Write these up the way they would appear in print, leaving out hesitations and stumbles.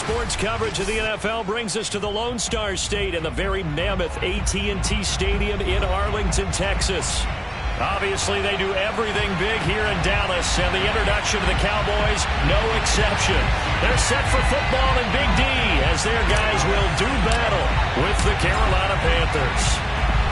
Sports coverage of the NFL brings us to the Lone Star State and the very mammoth AT&T Stadium in Arlington, Texas. Obviously, they do everything big here in Dallas, and the introduction of the Cowboys, no exception. They're set for football in Big D as their guys will do battle with the Carolina Panthers.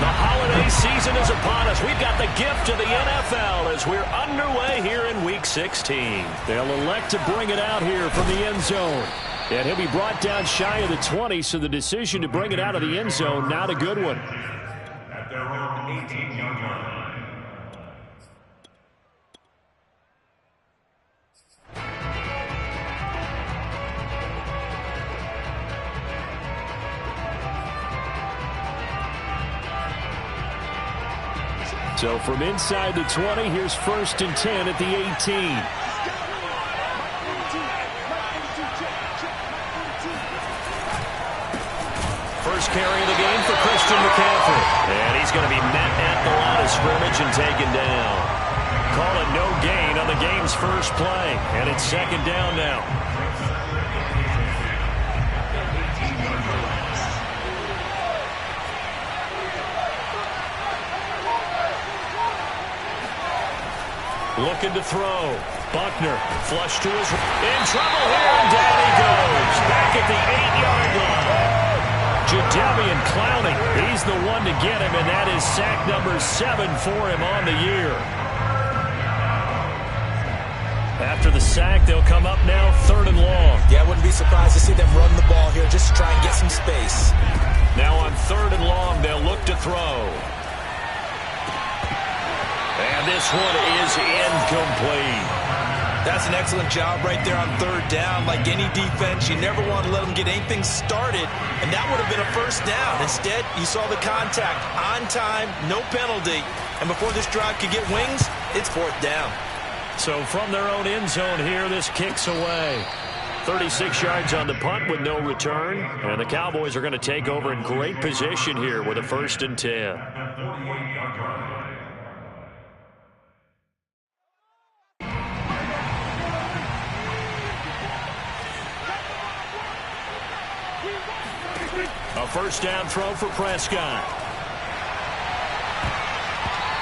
The holiday season is upon us. We've got the gift of the NFL as we're underway here in Week 16. They'll elect to bring it out here from the end zone. And he'll be brought down shy of the 20, so the decision to bring it out of the end zone, not a good one. At their own 18-yard line. So from inside the 20, here's 1st and 10 at the 18. First carry of the game for Christian McCaffrey. And he's going to be met at the line of scrimmage and taken down. Call it no gain on the game's first play. And it's 2nd down now. Looking to throw. Buckner, flush to his... In trouble here, and down he goes. Back at the 8-yard line. Jadeveon Clowney, he's the one to get him, and that is sack number 7 for him on the year. After the sack, they'll come up now 3rd and long. Yeah, I wouldn't be surprised to see them run the ball here just to try and get some space. Now on 3rd and long, they'll look to throw. And this one is incomplete. That's an excellent job right there on 3rd down. Like any defense, you never want to let them get anything started, and that would have been a 1st down. Instead, you saw the contact on time, no penalty, and before this drive could get wings, it's 4th down. So from their own end zone here, this kicks away. 36 yards on the punt with no return, and the Cowboys are going to take over in great position here with a 1st and 10. A 1st down throw for Prescott.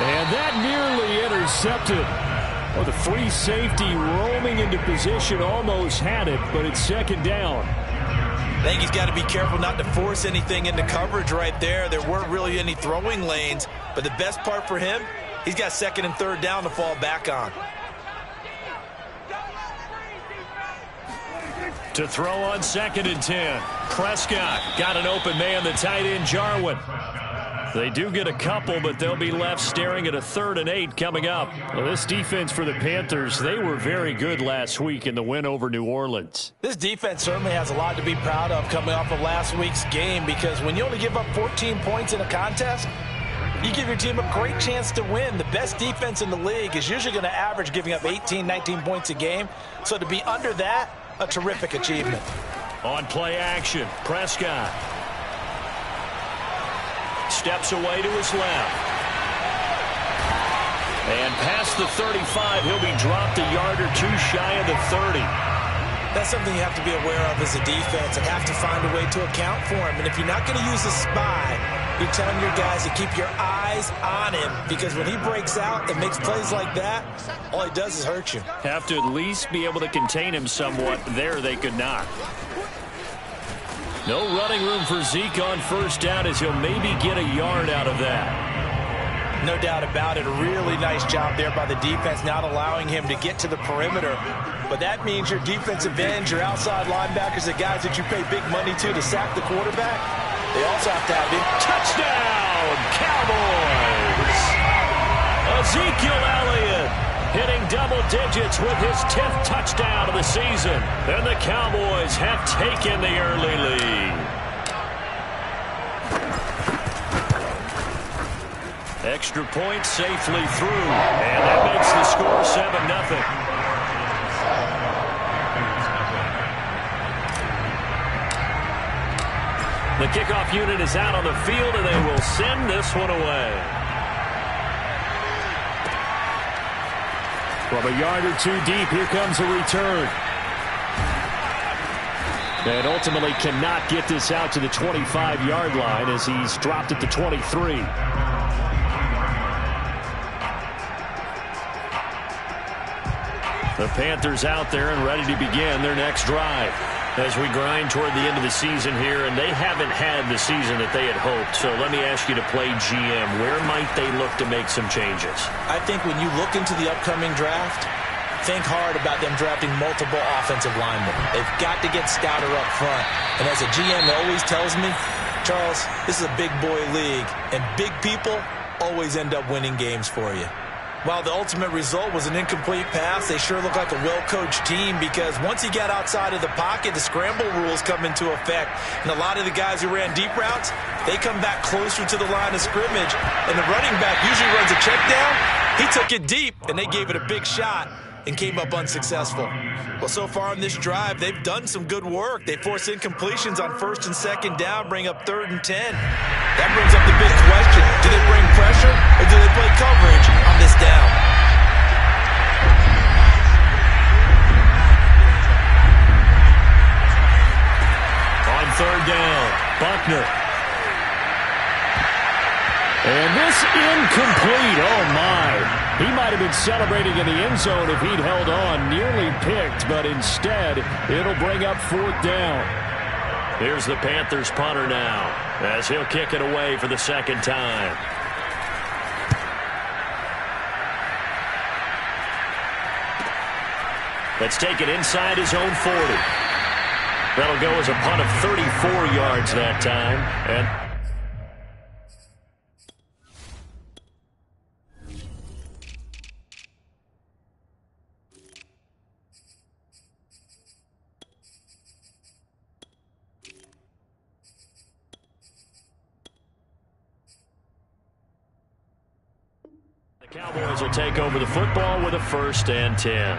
And that nearly intercepted. Well, the free safety roaming into position almost had it, but it's 2nd down. I think he's got to be careful not to force anything into coverage right there. There weren't really any throwing lanes, but the best part for him, he's got 2nd and 3rd down to fall back on. To throw on 2nd and 10. Prescott got an open man, the tight end Jarwin. They do get a couple, but they'll be left staring at a 3rd and 8 coming up. Well, this defense for the Panthers, they were very good last week in the win over New Orleans. This defense certainly has a lot to be proud of coming off of last week's game, because when you only give up 14 points in a contest, you give your team a great chance to win. The best defense in the league is usually going to average giving up 18, 19 points a game. So to be under that, a terrific achievement. On play action, Prescott steps away to his left. And past the 35, he'll be dropped a yard or 2 shy of the 30. That's something you have to be aware of as a defense and have to find a way to account for him. And if you're not going to use a spy, you're telling your guys to keep your eyes on him, because when he breaks out and makes plays like that, all he does is hurt you. Have to at least be able to contain him somewhat. There they could not. No running room for Zeke on 1st down, as he'll maybe get a yard out of that. No doubt about it. A really nice job there by the defense, not allowing him to get to the perimeter. But that means your defensive ends, your outside linebackers, the guys that you pay big money to sack the quarterback, they also have to have him. Touchdown, Cowboys! Ezekiel Elliott hitting double digits with his 10th touchdown of the season. And the Cowboys have taken the early lead. Extra point safely through, and that makes the score 7-0. The kickoff unit is out on the field, and they will send this one away. From a yard or 2 deep, here comes a return. And ultimately cannot get this out to the 25-yard line as he's dropped it to 23. The Panthers out there and ready to begin their next drive as we grind toward the end of the season here, and they haven't had the season that they had hoped. So let me ask you to play GM. Where might they look to make some changes? I think when you look into the upcoming draft, think hard about them drafting multiple offensive linemen. They've got to get stouter up front. And as a GM always tells me, Charles, this is a big boy league, and big people always end up winning games for you. While the ultimate result was an incomplete pass, they sure look like a well-coached team, because once he got outside of the pocket, the scramble rules come into effect. And a lot of the guys who ran deep routes, they come back closer to the line of scrimmage. And the running back usually runs a check down. He took it deep, and they gave it a big shot and came up unsuccessful. Well, so far in this drive, they've done some good work. They force incompletions on 1st and 2nd down, bring up 3rd and 10. That brings up the big question. Do they bring pressure or do they play coverage on this down? On 3rd down, Buckner. And this incomplete. Oh, my. He might have been celebrating in the end zone if he'd held on. Nearly picked, but instead, it'll bring up 4th down. Here's the Panthers punter now, as he'll kick it away for the 2nd time. Let's take it inside his own 40. That'll go as a punt of 34 yards that time. And the Cowboys will take over the football with a 1st and 10.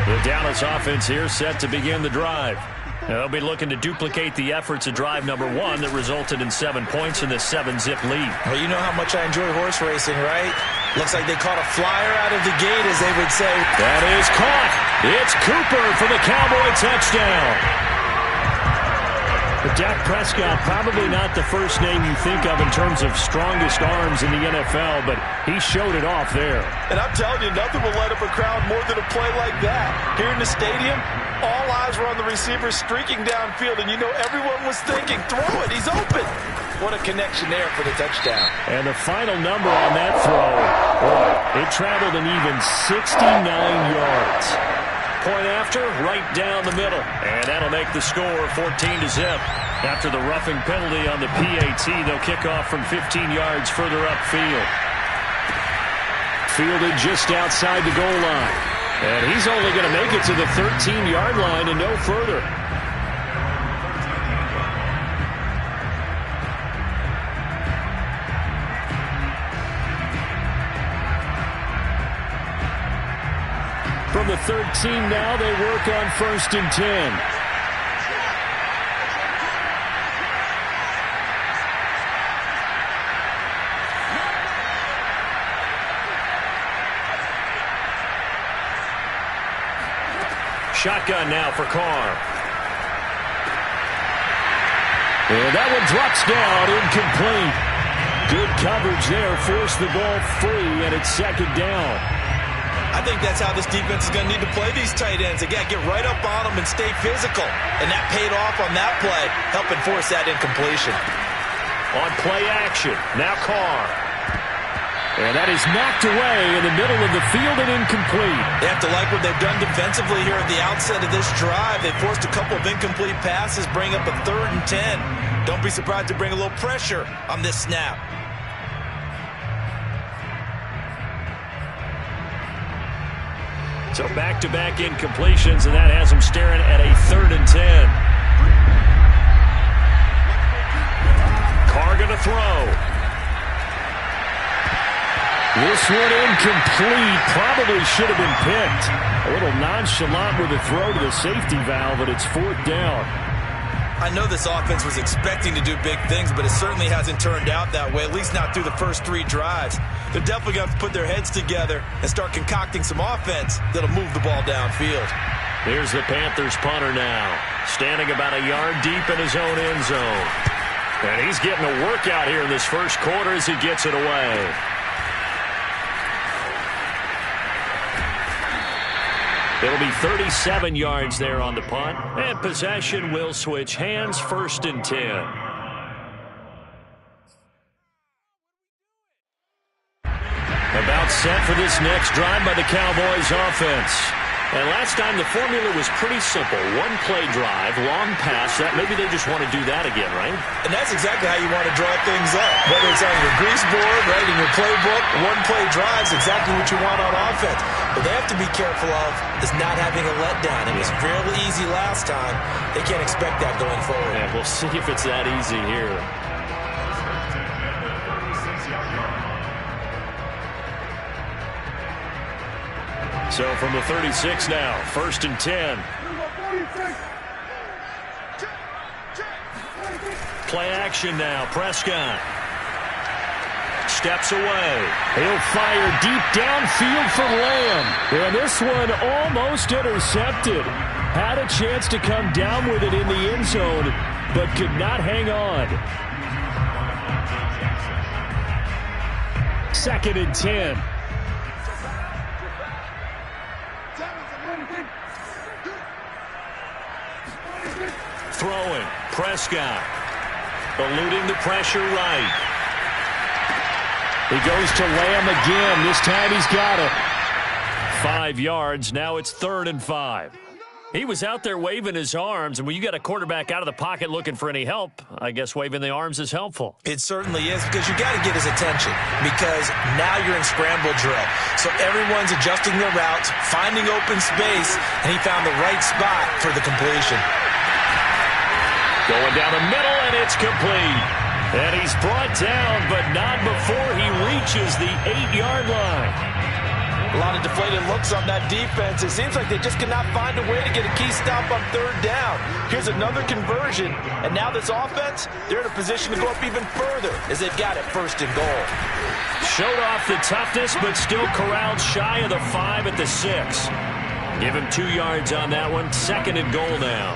The Dallas offense here set to begin the drive. They'll be looking to duplicate the efforts of drive number 1 that resulted in 7 points in this 7-zip lead. Well, you know how much I enjoy horse racing, right? Looks like they caught a flyer out of the gate, as they would say. That is caught. It's Cooper for the Cowboy touchdown. But Dak Prescott, probably not the first name you think of in terms of strongest arms in the NFL, but he showed it off there. And I'm telling you, nothing will light up a crowd more than a play like that. Here in the stadium, all eyes were on the receiver streaking downfield, and you know everyone was thinking, throw it, he's open. What a connection there for the touchdown. And the final number on that throw, boy, it traveled an even 69 yards. Point after, right down the middle. And that'll make the score 14-0. After the roughing penalty on the PAT, they'll kick off from 15 yards further upfield. Fielded just outside the goal line. And he's only going to make it to the 13-yard line and no further. From the 13 now, they work on 1st and 10. Shotgun now for Carr. And that one drops down, incomplete. Good coverage there, forced the ball free, and it's 2nd down. I think that's how this defense is going to need to play these tight ends. They got to get right up on them and stay physical. And that paid off on that play, helping force that incompletion. On play action, now Carr. And that is knocked away in the middle of the field and incomplete. They have to like what they've done defensively here at the outset of this drive. They forced a couple of incomplete passes, bring up a 3rd and 10. Don't be surprised to bring a little pressure on this snap. So back-to-back incompletions, and that has them staring at a 3rd and 10. Carr going to throw. This one incomplete. Probably should have been picked. A little nonchalant with a throw to the safety valve, but it's 4th down. I know this offense was expecting to do big things, but it certainly hasn't turned out that way, at least not through the first 3 drives. They're definitely going to have to put their heads together and start concocting some offense that'll move the ball downfield. Here's the Panthers punter now, standing about a yard deep in his own end zone. And he's getting a workout here in this first quarter as he gets it away. It'll be 37 yards there on the punt, and possession will switch hands, 1st and 10. About set for this next drive by the Cowboys offense. And last time the formula was pretty simple. 1-play drive, long pass. That maybe they just want to do that again, right? And that's exactly how you want to draw things up. Whether it's on your grease board, right, in your playbook, 1-play drive is exactly what you want on offense. What they have to be careful of is not having a letdown. It was fairly easy last time. They can't expect that going forward. Yeah, we'll see if it's that easy here. So from the 36 now, 1st and 10. Play action now, Prescott. Steps away. He'll fire deep downfield for Lamb. And this one almost intercepted. Had a chance to come down with it in the end zone, but could not hang on. 2nd and 10. Throwing, Prescott, eluding the pressure right. He goes to Lamb again. This time he's got it. 5 yards, now it's 3rd and 5. He was out there waving his arms, and when you got a quarterback out of the pocket looking for any help, I guess waving the arms is helpful. It certainly is, because you got to get his attention, because now you're in scramble drill. So everyone's adjusting their routes, finding open space, and he found the right spot for the completion. Going down the middle, and it's complete. And he's brought down, but not before he reaches the 8-yard line. A lot of deflated looks on that defense. It seems like they just cannot find a way to get a key stop on 3rd down. Here's another conversion, and now this offense, they're in a position to go up even further as they've got it 1st and goal. Showed off the toughness, but still corralled shy of the 5 at the 6. Give him 2 yards on that one. 2nd and goal now.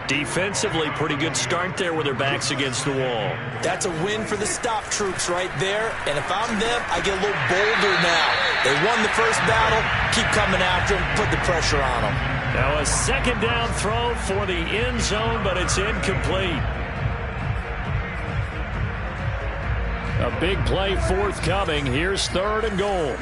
Defensively, pretty good start there with their backs against the wall. That's a win for the stop troops right there. And if I'm them, I get a little bolder now. They won the first battle. Keep coming after them. Put the pressure on them. Now a 2nd down throw for the end zone, but it's incomplete. A big play forthcoming. Here's 3rd and goal.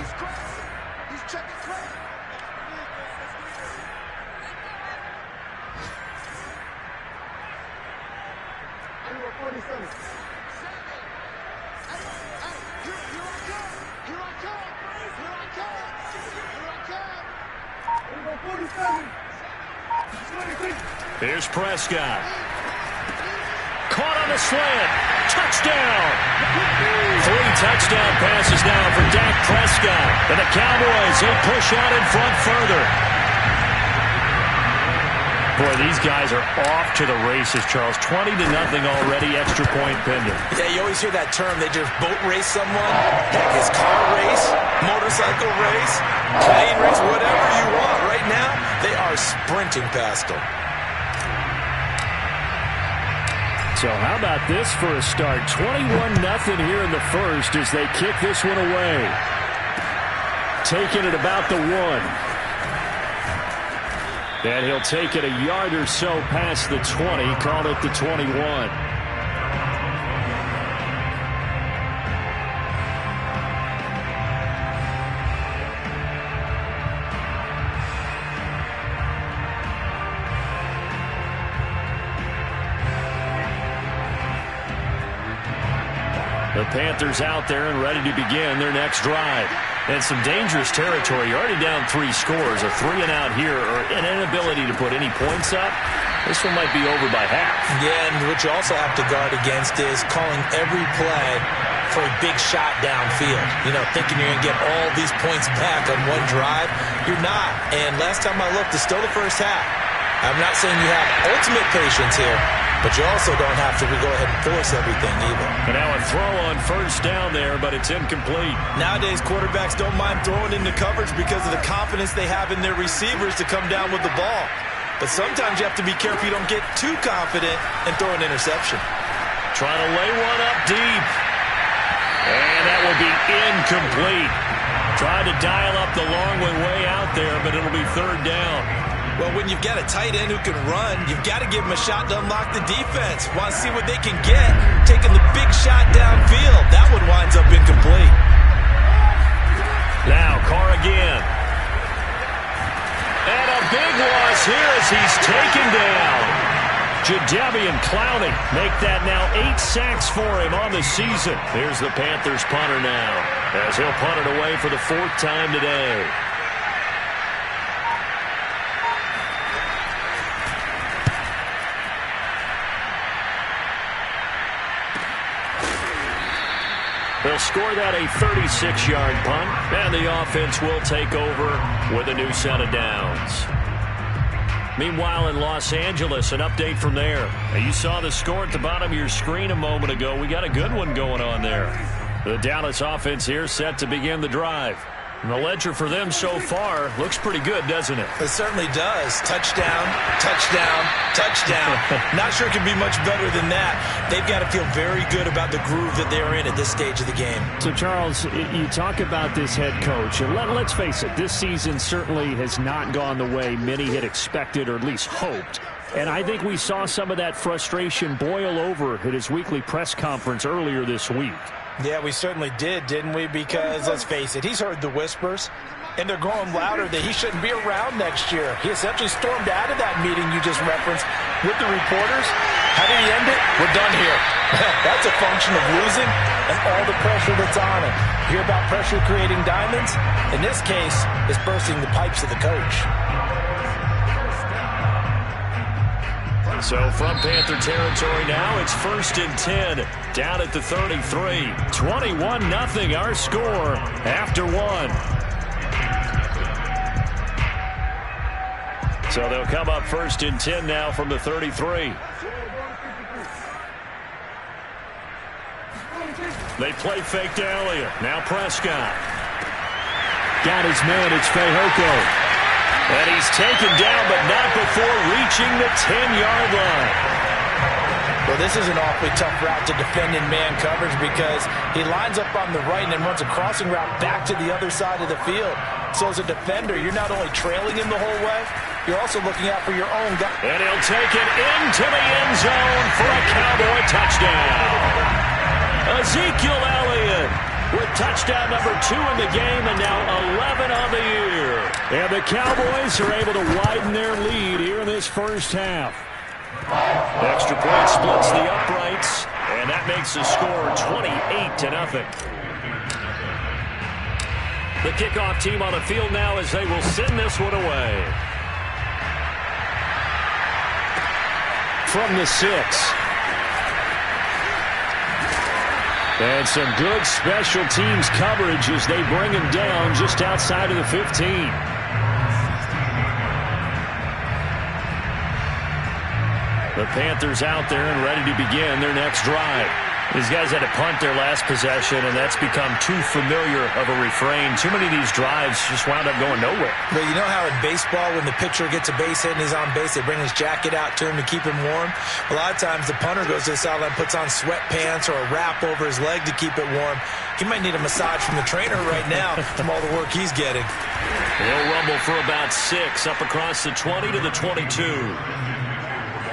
Here's Prescott. Caught on the slant. Touchdown. 3 touchdown passes now for Dak Prescott. And the Cowboys, they push out in front further. Boy, these guys are off to the races, Charles. 20-0 already, extra point pending. Yeah, you always hear that term. They just boat race someone. Heck, it's car race, motorcycle race, plane race, whatever you want. Right now, they are sprinting past them. So how about this for a start? 21-0 here in the first as they kick this one away. Taking it about the 1. And he'll take it a yard or so past the 20, called it the 21. The Panthers out there and ready to begin their next drive. And some dangerous territory. You're already down 3 scores. A 3-and-out here or an inability to put any points up. This one might be over by half. Yeah, and what you also have to guard against is calling every play for a big shot downfield. You know, thinking you're going to get all these points back on one drive. You're not. And last time I looked, it's still the first half. I'm not saying you have ultimate patience here, but you also don't have to go ahead and force everything either. And now a throw on first down there, but it's incomplete. Nowadays, quarterbacks don't mind throwing into coverage because of the confidence they have in their receivers to come down with the ball. But sometimes you have to be careful you don't get too confident and throw an interception. Trying to lay one up deep. And that will be incomplete. Tried to dial up the long way out there, but it'll be third down. Well, when you've got a tight end who can run, you've got to give him a shot to unlock the defense. Want to see what they can get, taking the big shot downfield. That one winds up incomplete. Now, Carr again. And a big loss here as he's taken down. Jadeveon Clowney make that now 8 sacks for him on the season. Here's the Panthers punter now, as he'll punt it away for the 4th time today. They'll score that a 36-yard punt, and the offense will take over with a new set of downs. Meanwhile, in Los Angeles, an update from there. You saw the score at the bottom of your screen a moment ago. We got a good one going on there. The Dallas offense here set to begin the drive. And the ledger for them so far looks pretty good, doesn't it? It certainly does. Touchdown, touchdown, touchdown. Not sure it can be much better than that. They've got to feel very good about the groove that they're in at this stage of the game. So, Charles, you talk about this head coach. And let's face it, this season certainly has not gone the way many had expected or at least hoped. And I think we saw some of that frustration boil over at his weekly press conference earlier this week. Yeah, we certainly did, didn't we? Because, let's face it, he's heard the whispers, and they're growing louder that he shouldn't be around next year. He essentially stormed out of that meeting you just referenced with the reporters. How did he end it? We're done here. That's a function of losing and all the pressure that's on him. Hear about pressure creating diamonds? In this case, it's bursting the pipes of the coach. So from Panther territory now, it's 1st and 10, down at the 33. 21-0 our score after 1. So they'll come up 1st and 10 now from the 33. They play fake to Elliott. Now Prescott. Got his man, it's Fehoko. And he's taken down, but not before reaching the 10-yard line. Well, this is an awfully tough route to defend in man coverage because he lines up on the right and then runs a crossing route back to the other side of the field. So as a defender, you're not only trailing him the whole way, you're also looking out for your own guy. And he'll take it into the end zone for a Cowboy touchdown. Ezekiel Elliott with touchdown number 2 in the game and now 11 on the year. And the Cowboys are able to widen their lead here in this first half. Extra point splits the uprights, and that makes the score 28-0. The kickoff team on the field now as they will send this one away. From the 6. And some good special teams coverage as they bring him down just outside of the 15. The Panthers out there and ready to begin their next drive. These guys had to punt their last possession, and that's become too familiar of a refrain. Too many of these drives just wound up going nowhere. Well, you know how in baseball when the pitcher gets a base hit and he's on base, they bring his jacket out to him to keep him warm? A lot of times the punter goes to the sideline, puts on sweatpants or a wrap over his leg to keep it warm. He might need a massage from the trainer right now from all the work he's getting. He'll rumble for about 6 up across the 20 to the 22.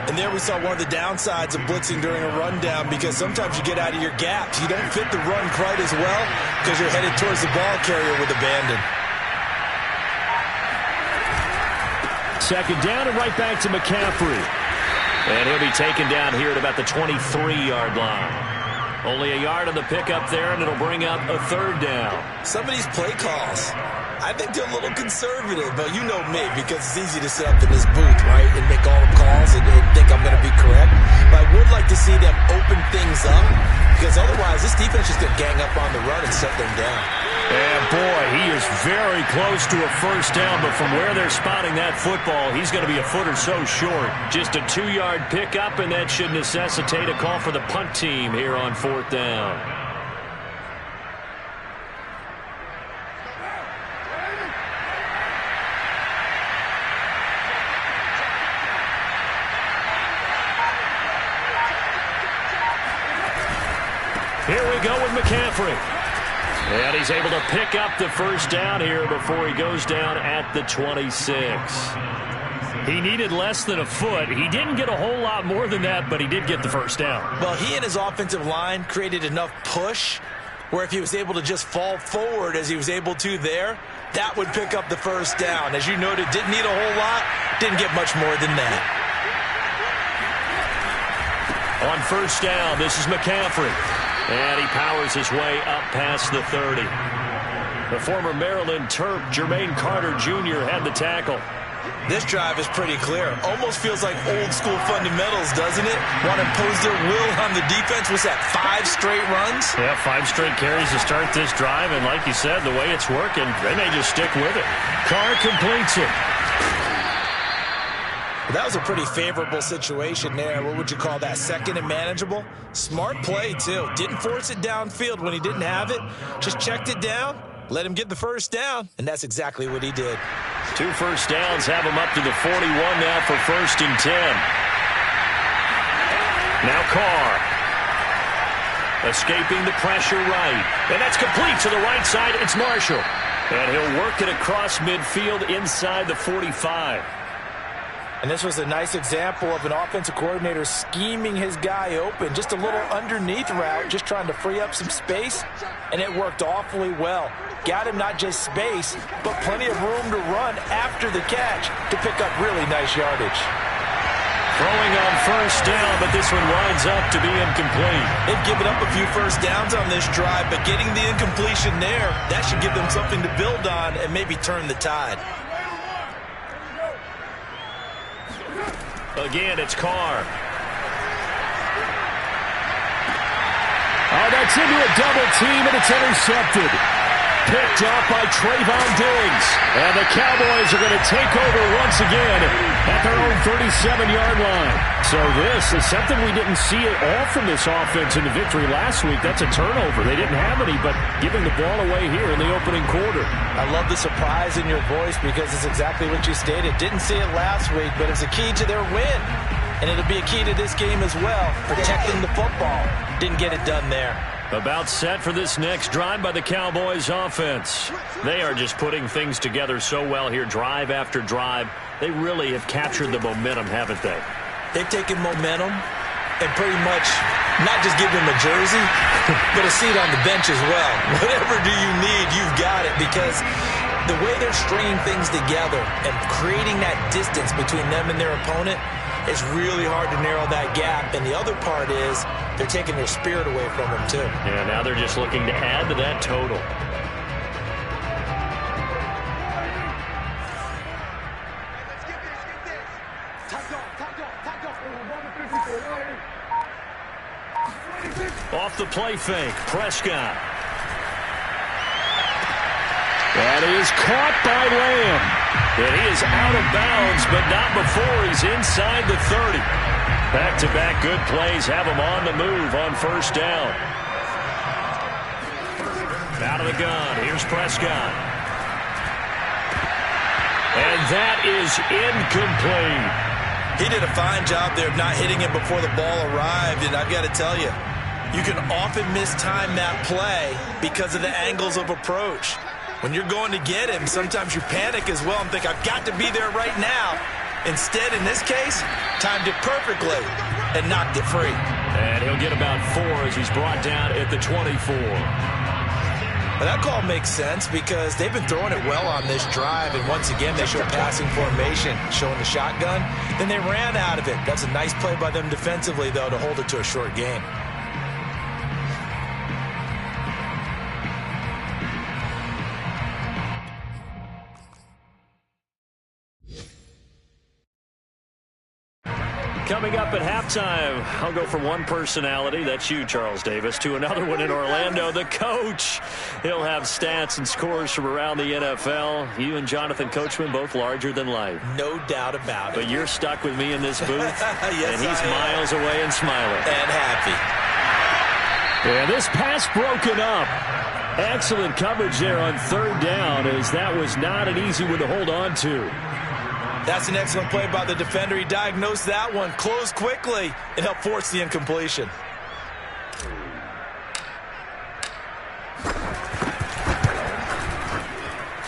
And there we saw one of the downsides of blitzing during a rundown because sometimes you get out of your gaps. You don't fit the run quite as well because you're headed towards the ball carrier with abandon. Second down and right back to McCaffrey. And he'll be taken down here at about the 23-yard line. Only a yard on the pickup there, and it'll bring up a 3rd down. Some of these play calls, I think they're a little conservative, but you know me, because it's easy to sit up in this booth, right, and make all the calls and think I'm going to be correct. But I would like to see them open things up, because otherwise this defense is going to gang up on the run and shut them down. And boy, he is very close to a first down, but from where they're spotting that football, he's going to be a foot or so short. Just a 2-yard pickup, and that should necessitate a call for the punt team here on 4th down. Here we go with McCaffrey. And he's able to pick up the first down here before he goes down at the 26. He needed less than a foot. He didn't get a whole lot more than that, but he did get the first down. Well, he and his offensive line created enough push where if he was able to just fall forward as he was able to there, that would pick up the first down. As you noted, didn't need a whole lot, didn't get much more than that. On first down, this is McCaffrey. And he powers his way up past the 30. The former Maryland Terp, Jermaine Carter Jr., had the tackle. This drive is pretty clear. Almost feels like old school fundamentals, doesn't it? Want to impose their will on the defense. Was that 5 straight runs? Yeah, 5 straight carries to start this drive. And like you said, the way it's working, they may just stick with it. Carr completes it. That was a pretty favorable situation there. What would you call that? Second and manageable? Smart play, too. Didn't force it downfield when he didn't have it. Just checked it down, let him get the first down, and that's exactly what he did. 2 first downs have him up to the 41 now for 1st and 10. Now Carr. Escaping the pressure right. And that's complete to the right side. It's Marshall. And he'll work it across midfield inside the 45. And this was a nice example of an offensive coordinator scheming his guy open. Just a little underneath route, just trying to free up some space, and it worked awfully well. Got him not just space, but plenty of room to run after the catch to pick up really nice yardage. Throwing on first down, but this one winds up to be incomplete. They've given up a few first downs on this drive, but getting the incompletion there, that should give them something to build on and maybe turn the tide. Again, it's Carr. Oh, that's into a double team, and it's intercepted. Picked up by Trayvon Diggs. And the Cowboys are going to take over once again at their own 37-yard line. So this is something we didn't see at all from this offense in the victory last week. That's a turnover. They didn't have any, but giving the ball away here in the opening quarter. I love the surprise in your voice because it's exactly what you stated. Didn't see it last week, but it's a key to their win. And it'll be a key to this game as well, protecting the football. Didn't get it done there. About set for this next drive by the Cowboys offense. They are just putting things together so well here, drive after drive. They really have captured the momentum, haven't they? They've taken momentum and pretty much not just give them a jersey, but a seat on the bench as well. Whatever do you need, you've got it, because the way they're stringing things together and creating that distance between them and their opponent, it's really hard to narrow that gap. And the other part is they're taking their spirit away from them, too. Yeah, now they're just looking to add to that total. Off the play fake, Prescott. That is caught by Lamb. And he is out of bounds, but not before he's inside the 30. Back-to-back good plays have him on the move on first down. Out of the gun, here's Prescott. And that is incomplete. He did a fine job there of not hitting him before the ball arrived, and I've got to tell you, you can often mistime that play because of the angles of approach. When you're going to get him, sometimes you panic as well and think, I've got to be there right now. Instead, in this case, timed it perfectly and knocked it free. And he'll get about 4 as he's brought down at the 24. But that call makes sense because they've been throwing it well on this drive, and once again, they show passing formation, showing the shotgun. Then they ran out of it. That's a nice play by them defensively, though, to hold it to a short game. coming up at halftime. I'll go from one personality, that's you, Charles Davis, to another one in Orlando, the coach. He'll have stats and scores from around the NFL. You and Jonathan Coachman, both larger than life. No doubt about it. But you're stuck with me in this booth, yes, and he's miles away and smiling. And happy. And this pass broken up. Excellent coverage there on third down, as that was not an easy one to hold on to. That's an excellent play by the defender. He diagnosed that one, closed quickly, and helped force the incompletion.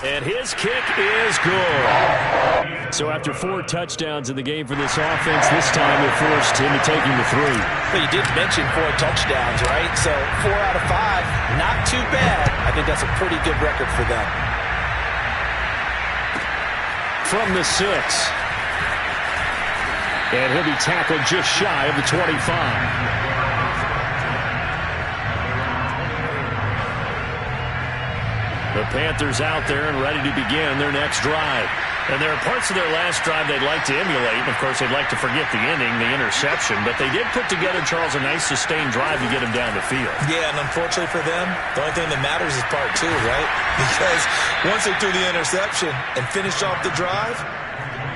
And his kick is good. So after 4 touchdowns in the game for this offense, this time it forced him to take him to 3. But you did mention 4 touchdowns, right? So 4 out of 5, not too bad. I think that's a pretty good record for them. From the 6. And he'll be tackled just shy of the 25. The Panthers out there and ready to begin their next drive. And there are parts of their last drive they'd like to emulate. Of course, they'd like to forget the ending, the interception. But they did put together, Charles, a nice sustained drive to get them down the field. Yeah, and unfortunately for them, the only thing that matters is part 2, right? Because once they threw the interception and finished off the drive,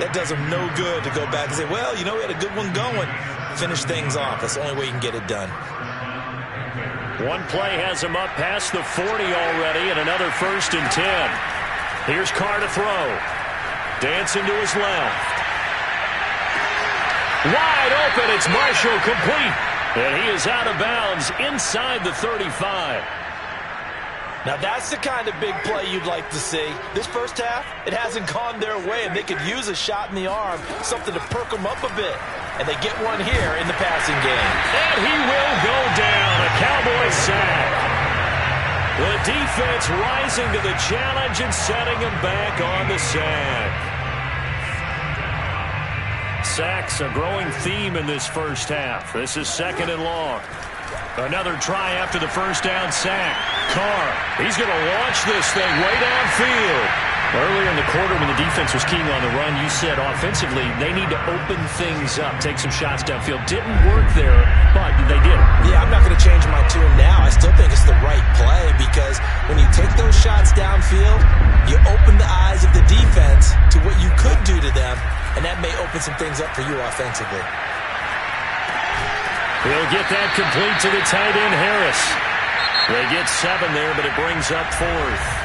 that does them no good to go back and say, well, you know, we had a good one going. Finish things off. That's the only way you can get it done. One play has him up past the 40 already, and another 1st and 10. Here's Carr to throw. Dancing to his left. Wide open. It's Marshall, complete. And he is out of bounds inside the 35. Now that's the kind of big play you'd like to see. This first half, it hasn't gone their way, and they could use a shot in the arm, something to perk them up a bit. And they get one here in the passing game. And he will go down. A Cowboy sack. The defense rising to the challenge and setting him back on the sack. Sacks a growing theme in this first half. This is 2nd and long. Another try after the first down sack. Carr, he's going to launch this thing way downfield. Earlier in the quarter when the defense was keying on the run, you said offensively they need to open things up, take some shots downfield. Didn't work there, but they did. Yeah, I'm not going to change my tune now. I still think it's the right play because when you take those shots downfield, you open the eyes of the defense to what you could do to them, and that may open some things up for you offensively. He'll get that complete to the tight end, Harris. They get 7 there, but it brings up 4th.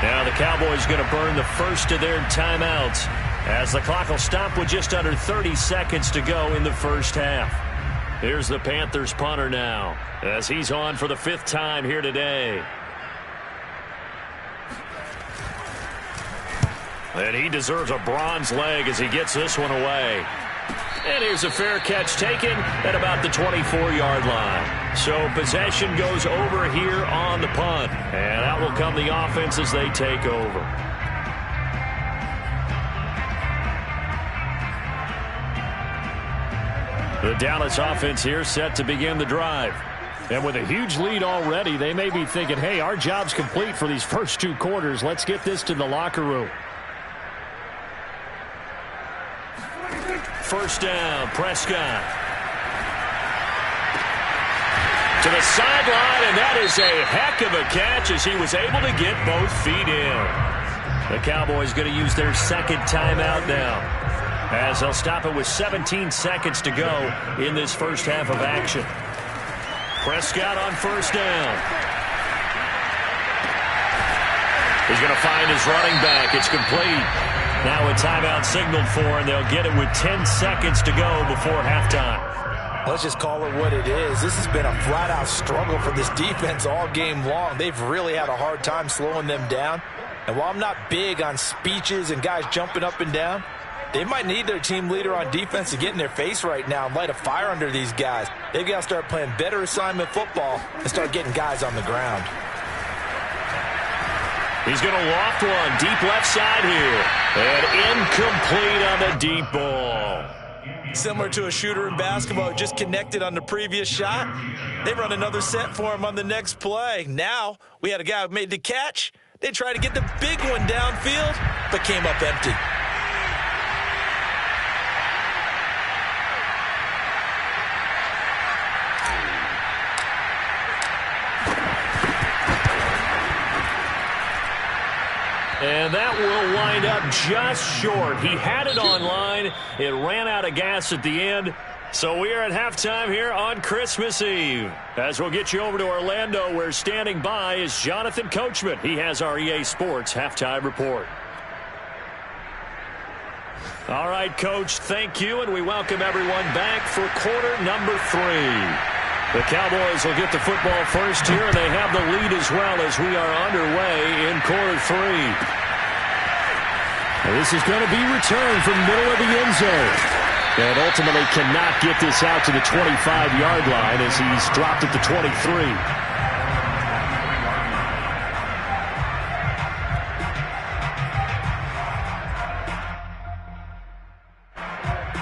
Now the Cowboys going to burn the first of their timeouts as the clock will stop with just under 30 seconds to go in the first half. Here's the Panthers punter now as he's on for the 5th time here today. And he deserves a bronze leg as he gets this one away. And here's a fair catch taken at about the 24-yard line. So possession goes over here on the punt. And out will come the offense as they take over. The Dallas offense here set to begin the drive. And with a huge lead already, they may be thinking, hey, our job's complete for these first 2 quarters. Let's get this to the locker room. First down, Prescott. To the sideline, and that is a heck of a catch as he was able to get both feet in. The Cowboys going to use their 2nd timeout now, as they'll stop it with 17 seconds to go in this first half of action. Prescott on first down. He's going to find his running back. It's complete. Now a timeout signaled for, and they'll get it with 10 seconds to go before halftime. Let's just call it what it is. This has been a flat-out struggle for this defense all game long. They've really had a hard time slowing them down. And while I'm not big on speeches and guys jumping up and down, they might need their team leader on defense to get in their face right now and light a fire under these guys. They've got to start playing better assignment football and start getting guys on the ground. He's going to loft one deep left side here. And incomplete on the deep ball. Similar to a shooter in basketball, just connected on the previous shot. They run another set for him on the next play. Now we had a guy who made the catch. They tried to get the big one downfield, but came up empty. And that will wind up just short. He had it on line. It ran out of gas at the end. So we are at halftime here on Christmas Eve. As we'll get you over to Orlando, where standing by is Jonathan Coachman. He has our EA Sports halftime report. All right, Coach, thank you, and we welcome everyone back for quarter number 3. The Cowboys will get the football first here, and they have the lead as well as we are underway in quarter 3. And this is going to be returned from middle of the end zone. And ultimately cannot get this out to the 25-yard line as he's dropped at the 23.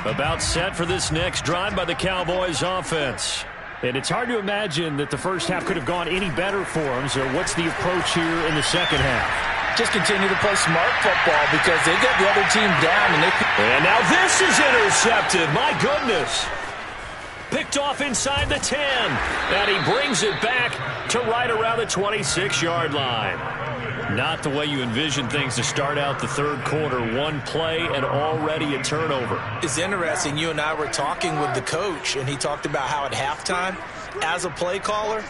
About set for this next drive by the Cowboys offense. And it's hard to imagine that the first half could have gone any better for them. So what's the approach here in the second half? Just continue to play smart football because they got the other team down. And now this is intercepted. My goodness. Picked off inside the 10. And he brings it back to right around the 26-yard line. Not the way you envision things to start out the third quarter. One play and already a turnover. It's interesting. You and I were talking with the coach, and he talked about how at halftime, as a play caller,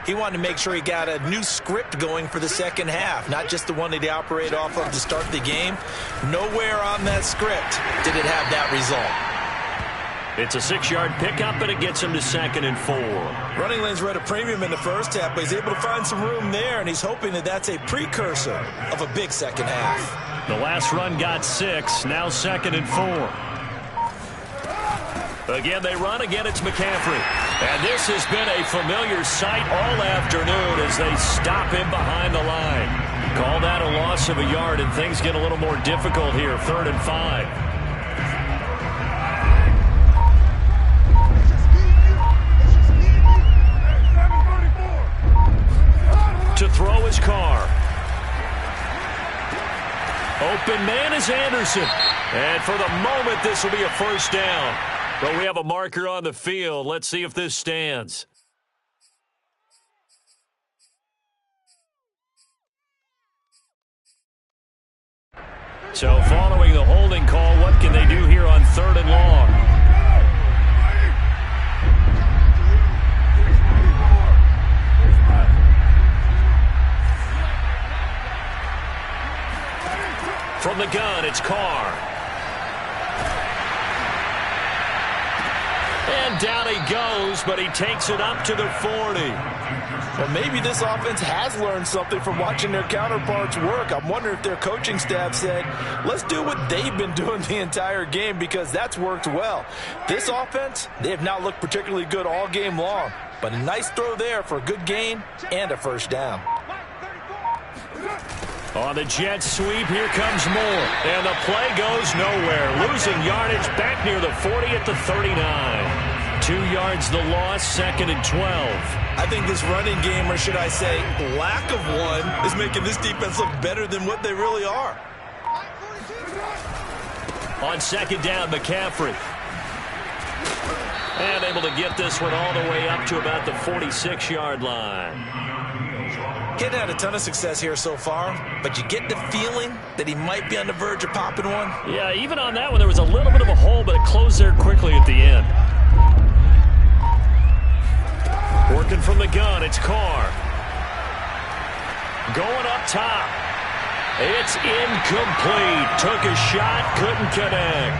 he wanted to make sure he got a new script going for the second half, not just the one that he operated off of to start the game. Nowhere on that script did it have that result. It's a 6-yard pickup, and it gets him to 2nd and 4. Running lanes were at a premium in the first half, but he's able to find some room there, and he's hoping that that's a precursor of a big second half. The last run got 6, now 2nd and 4. Again, they run. Again, it's McCaffrey. And this has been a familiar sight all afternoon as they stop him behind the line. Call that a loss of a yard, and things get a little more difficult here. 3rd and 5. To throw his car. Open man is Anderson. And for the moment, this will be a first down. But we have a marker on the field. Let's see if this stands. So following the holding call, what can they do here on 3rd and long? From the gun, it's Carr. And down he goes, but he takes it up to the 40. Well, maybe this offense has learned something from watching their counterparts work. I'm wondering if their coaching staff said, let's do what they've been doing the entire game because that's worked well. This offense, they have not looked particularly good all game long, but a nice throw there for a good gain and a first down. On the jet sweep, here comes Moore. And the play goes nowhere. Losing yardage back near the 40 at the 39. 2 yards the loss, 2nd and 12. I think this running game, or should I say lack of one, is making this defense look better than what they really are. On 2nd down, McCaffrey. And able to get this one all the way up to about the 46-yard line. Kid had a ton of success here so far, but you get the feeling that he might be on the verge of popping one. Yeah, even on that one, there was a little bit of a hole, but it closed there quickly at the end. Working from the gun, it's Carr. Going up top. It's incomplete. Took a shot, couldn't connect.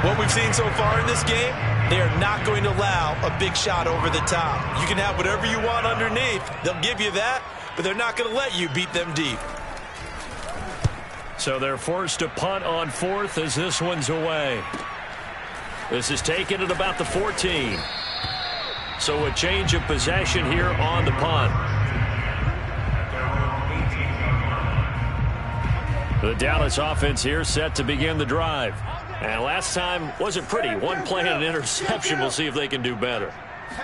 What we've seen so far in this game, they are not going to allow a big shot over the top. You can have whatever you want underneath. They'll give you that, but they're not going to let you beat them deep. So they're forced to punt on 4th as this one's away. This is taken at about the 14. So a change of possession here on the punt. The Dallas offense here set to begin the drive. And last time wasn't pretty. One play and an interception. We'll see if they can do better.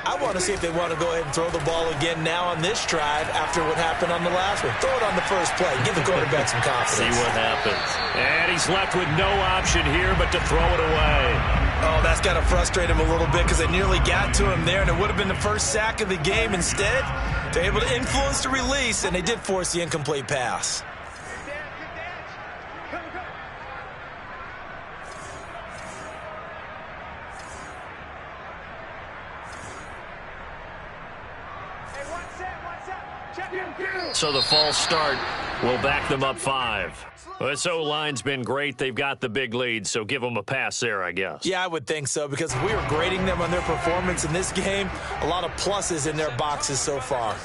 I want to see if they want to go ahead and throw the ball again now on this drive after what happened on the last one. Throw it on the first play. Give the quarterback some confidence. See what happens. And he's left with no option here but to throw it away. Oh, that's got to frustrate him a little bit because they nearly got to him there, and it would have been the first sack of the game. Instead, they're able to influence the release, and they did force the incomplete pass. So the false start will back them up 5. Well, this O-line's been great. They've got the big lead, so give them a pass there, I guess. Yeah, I would think so, because we were grading them on their performance in this game. A lot of pluses in their boxes so far.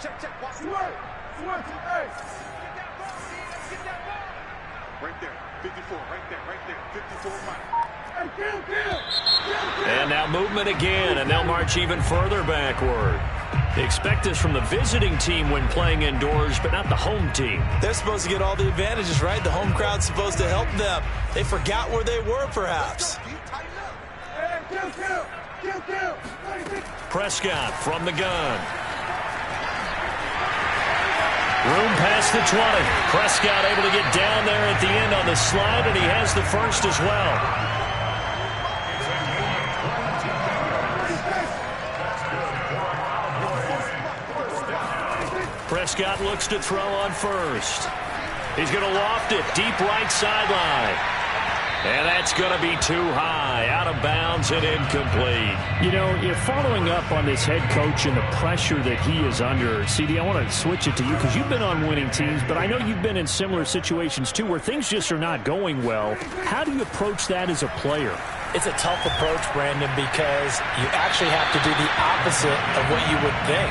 Check. Watch the work. Right there. 54. Right there. 54 Mike. And now movement again, and they'll march even further backward. They expect this from the visiting team when playing indoors, but not the home team. They're supposed to get all the advantages, right? The home crowd's supposed to help them. They forgot where they were, perhaps. Prescott from the gun. Room past the 20. Prescott able to get down there at the end on the slide, and he has the first as well. Prescott looks to throw on first. He's going to loft it deep right sideline. And that's going to be too high, out of bounds and incomplete. You know, you're following up on this head coach and the pressure that he is under. CD, I want to switch it to you because you've been on winning teams, but I know you've been in similar situations too where things just are not going well. How do you approach that as a player? It's a tough approach, Brandon, because you actually have to do the opposite of what you would think.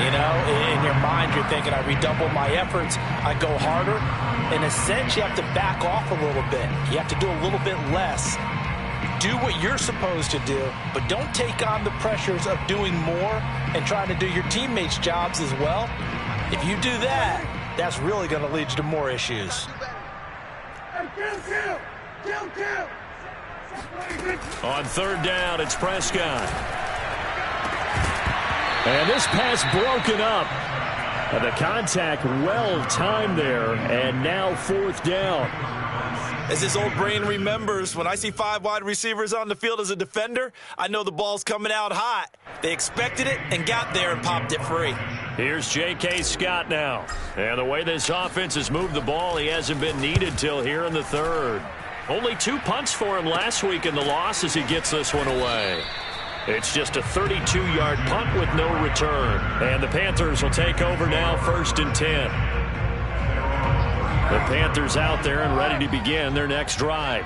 You know, in your mind, you're thinking, I redouble my efforts, I go harder. In a sense, you have to back off a little bit. You have to do a little bit less. Do what you're supposed to do, but don't take on the pressures of doing more and trying to do your teammates' jobs as well. If you do that, that's really going to lead you to more issues. On third down, it's Prescott. And this pass broken up. And the contact well timed there, and now fourth down. As his old brain remembers, when I see 5 wide receivers on the field as a defender, I know the ball's coming out hot. They expected it and got there and popped it free. Here's J.K. Scott now. And the way this offense has moved the ball, he hasn't been needed till here in the third. Only 2 punts for him last week in the loss as he gets this one away. It's just a 32-yard punt with no return. And the Panthers will take over now, 1st and 10. The Panthers out there and ready to begin their next drive.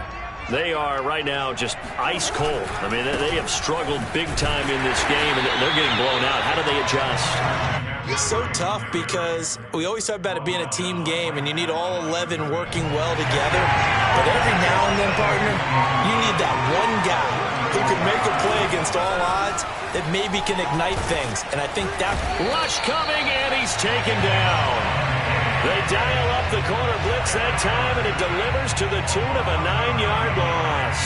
They are right now just ice cold. I mean, they have struggled big time in this game, and they're getting blown out. How do they adjust? It's so tough because we always talk about it being a team game, and you need all 11 working well together. But every now and then, partner, you need that one guy who can make a play against all odds that maybe can ignite things. And I think that rush coming, and he's taken down. They dial up the corner blitz that time, and it delivers to the tune of a 9-yard loss.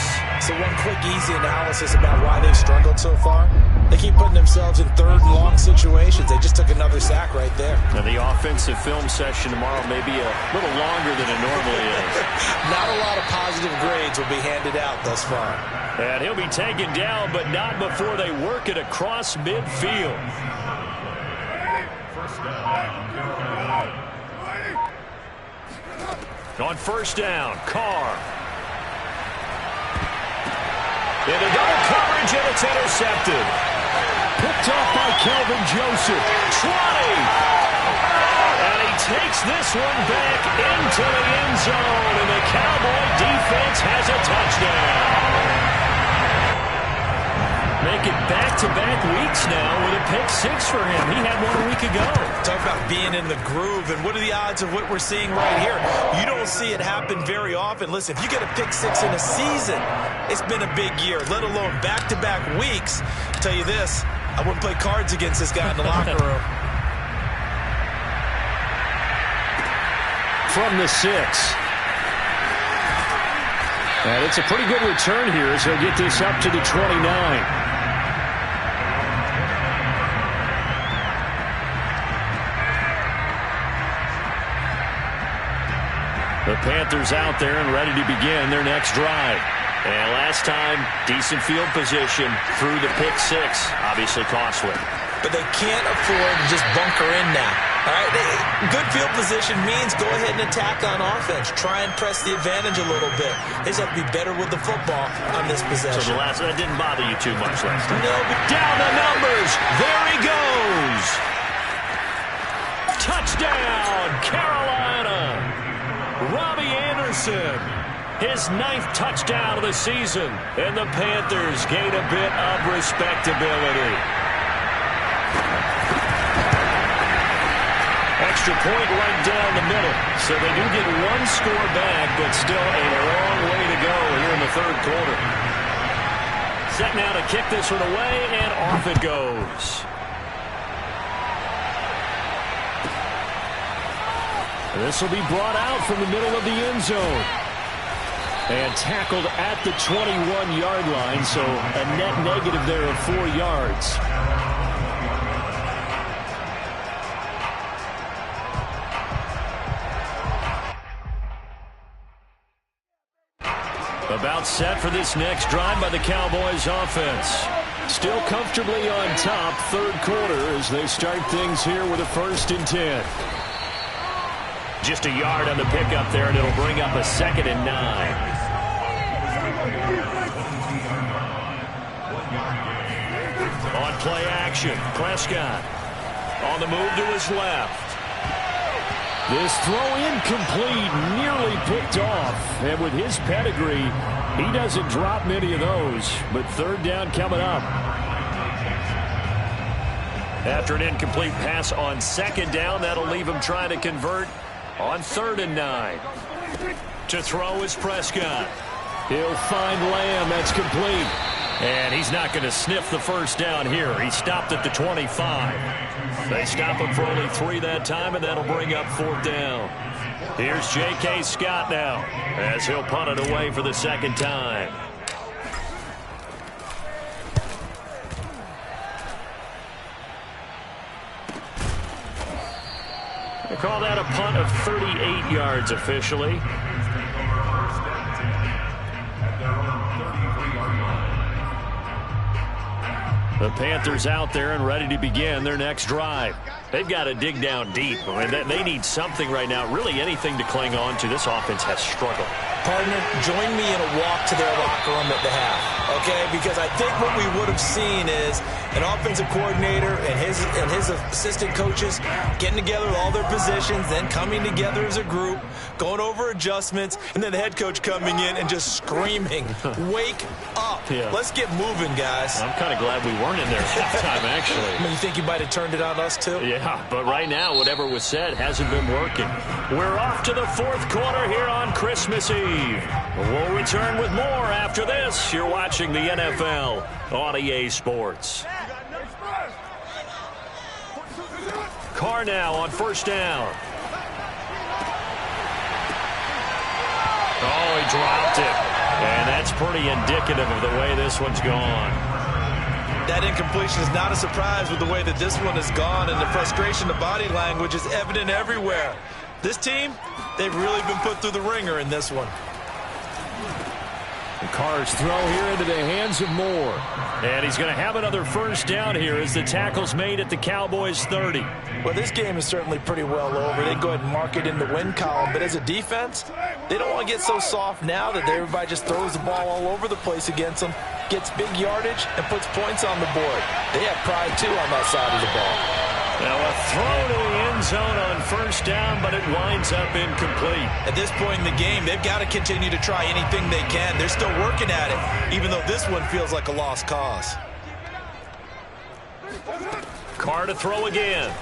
So one quick, easy analysis about why they've struggled so far. They keep putting themselves in third and long situations. They just took another sack right there. Now the offensive film session tomorrow may be a little longer than it normally is. Not a lot of positive grades will be handed out thus far. And he'll be taken down, but not before they work it across midfield. On first down, Carr. Into double coverage, and it's intercepted. Picked off by Kelvin Joseph. 20. And he takes this one back into the end zone, and the Cowboy defense has a touchdown. Make it back-to-back weeks now with a pick 6 for him. He had one a week ago. Talk about being in the groove, and what are the odds of what we're seeing right here? You don't see it happen very often. Listen, if you get a pick 6 in a season, it's been a big year, let alone back-to-back weeks. I'll tell you this, I wouldn't play cards against this guy in the locker room. From the 6. And it's a pretty good return here as he'll get this up to the 29. The Panthers out there and ready to begin their next drive. And last time, decent field position through the pick 6. Obviously costly. but they can't afford to just bunker in now. All right, good field position means go ahead and attack on offense. Try and press the advantage a little bit. They just have to be better with the football on this possession. So that didn't bother you too much last time. No, but down the numbers. There he goes. Touchdown, Carolina. Robbie Anderson, his 9th touchdown of the season, and the Panthers gain a bit of respectability. Extra point right down the middle. So they do get one score back, but still a long way to go here in the third quarter. Set now to kick this one away, and off it goes. This will be brought out from the middle of the end zone. And tackled at the 21-yard line, so a net negative there of 4 yards. About set for this next drive by the Cowboys offense. Still comfortably on top, third quarter, as they start things here with a 1st and 10. Just a yard on the pickup there, and it'll bring up a 2nd and 9. On play action, Prescott on the move to his left. This throw incomplete, nearly picked off. And with his pedigree, he doesn't drop many of those. But third down coming up. After an incomplete pass on 2nd down, that'll leave him trying to convert on 3rd and 9. To throw is Prescott. He'll find Lamb. That's complete. And he's not going to sniff the first down here. He stopped at the 25. They stop him for only 3 that time, and that'll bring up 4th down. Here's J.K. Scott now, as he'll punt it away for the 2nd time. They call that a punt of 38 yards officially. The Panthers out there and ready to begin their next drive. They've got to dig down deep. I mean, they need something right now, really anything to cling on to. This offense has struggled. Partner, join me in a walk to their locker room at the half, okay? Because I think what we would have seen is an offensive coordinator and his assistant coaches getting together with all their positions, then coming together as a group, going over adjustments, and then the head coach coming in and just screaming, wake up. Yeah. Let's get moving, guys. I'm kind of glad we weren't in there at halftime, actually. I mean, you think you might have turned it on us, too? Yeah, but right now, whatever was said hasn't been working. We're off to the 4th quarter here on Christmas Eve. We'll return with more after this. You're watching the NFL on EA Sports. Carr now on 1st down. Oh, he dropped it. And that's pretty indicative of the way this one's gone. That incompletion is not a surprise with the way that this one has gone, and the frustration, the body language is evident everywhere. This team, they've really been put through the ringer in this one. The Carr's throw here into the hands of Moore. And he's going to have another 1st down here as the tackle's made at the Cowboys 30. Well, this game is certainly pretty well over. They go ahead and mark it in the win column. But as a defense, they don't want to get so soft now that everybody just throws the ball all over the place against them, gets big yardage, and puts points on the board. They have pride, too, on that side of the ball. Now a throw to the end zone on 1st down, but it winds up incomplete. At this point in the game, they've got to continue to try anything they can. They're still working at it, even though this one feels like a lost cause. Carr to throw again.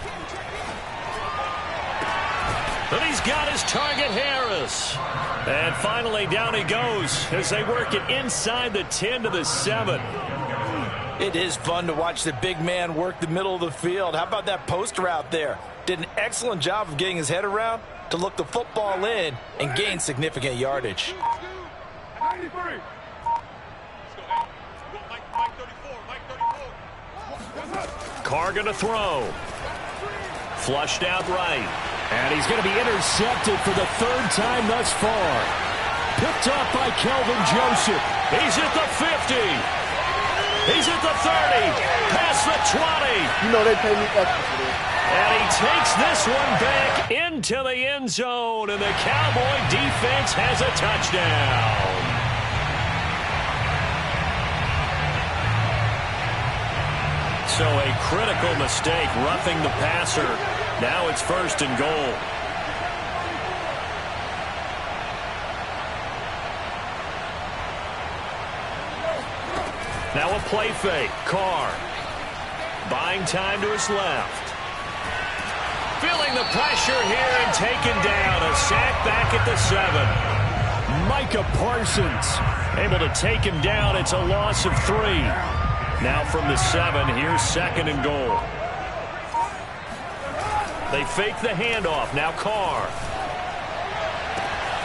But he's got his target, Harris. And finally down he goes as they work it inside the 10 to the 7. It is fun to watch the big man work the middle of the field. How about that post route there? Did an excellent job of getting his head around to look the football in and gain significant yardage. Carr going to throw. Flushed out right. And he's going to be intercepted for the 3rd time thus far. Picked up by Kelvin Joseph. He's at the 50. He's at the 30, past the 20. You know they pay me extra for this. And he takes this one back into the end zone, and the Cowboy defense has a touchdown. So a critical mistake, roughing the passer. Now it's 1st and goal. Now a play fake. Carr buying time to his left. Feeling the pressure here and taken down. A sack back at the 7. Micah Parsons able to take him down. It's a loss of 3. Now from the 7, here's 2nd and goal. They fake the handoff. Now Carr.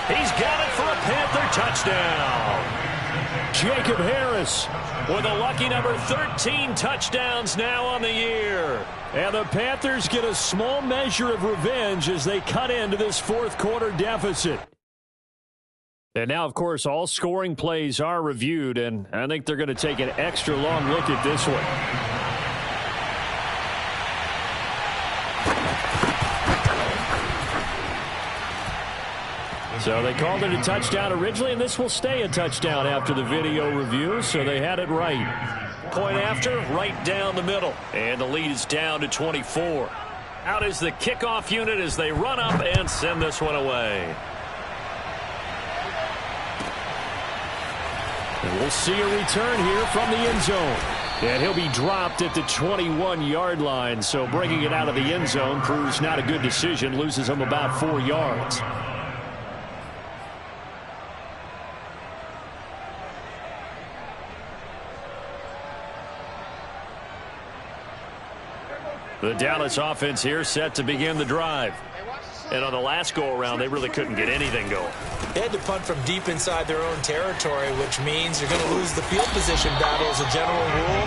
He's got it for a Panther touchdown. Jacob Harris with a lucky number 13 touchdowns now on the year. And the Panthers get a small measure of revenge as they cut into this 4th quarter deficit. And now, of course, all scoring plays are reviewed, and I think they're going to take an extra long look at this one. So they called it a touchdown originally, and this will stay a touchdown after the video review, so they had it right. Point after, right down the middle. And the lead is down to 24. Out is the kickoff unit as they run up and send this one away. And we'll see a return here from the end zone. And he'll be dropped at the 21-yard line, so bringing it out of the end zone proves not a good decision, loses him about 4 yards. The Dallas offense here set to begin the drive. And on the last go-around, they really couldn't get anything going. They had to punt from deep inside their own territory, which means you're going to lose the field position battle as a general rule.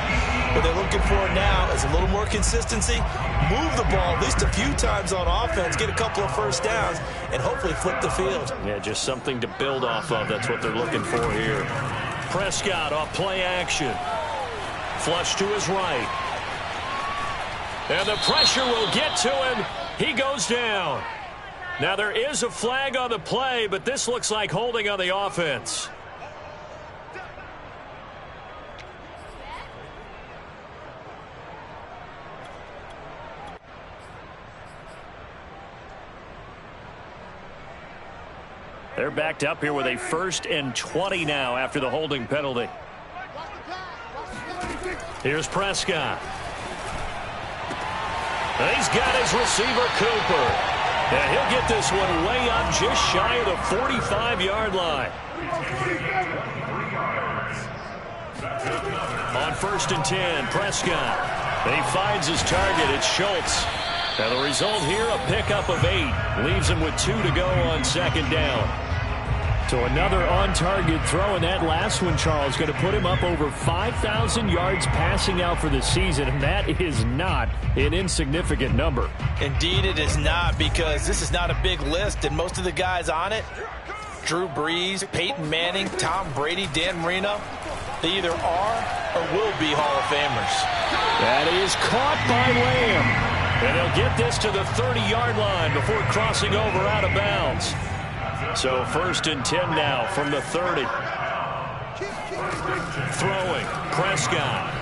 What they're looking for now is a little more consistency, move the ball at least a few times on offense, get a couple of first downs, and hopefully flip the field. Yeah, just something to build off of. That's what they're looking for here. Prescott off play action. Flush to his right. And the pressure will get to him. He goes down. Now there is a flag on the play, but this looks like holding on the offense. They're backed up here with a 1st and 20 now after the holding penalty. Here's Prescott. He's got his receiver, Cooper. And he'll get this one way up just shy of the 45-yard line. On 1st and 10, Prescott. He finds his target. It's Schultz. And the result here, a pickup of 8. Leaves him with 2 to go on 2nd down. So another on-target throw, and that last one, Charles, going to put him up over 5,000 yards passing out for the season, and that is not an insignificant number. Indeed it is not, because this is not a big list, and most of the guys on it, Drew Brees, Peyton Manning, Tom Brady, Dan Marino, they either are or will be Hall of Famers. That is caught by Lamb. And he'll get this to the 30-yard line before crossing over out of bounds. So 1st and 10 now from the 30. Throwing, Prescott.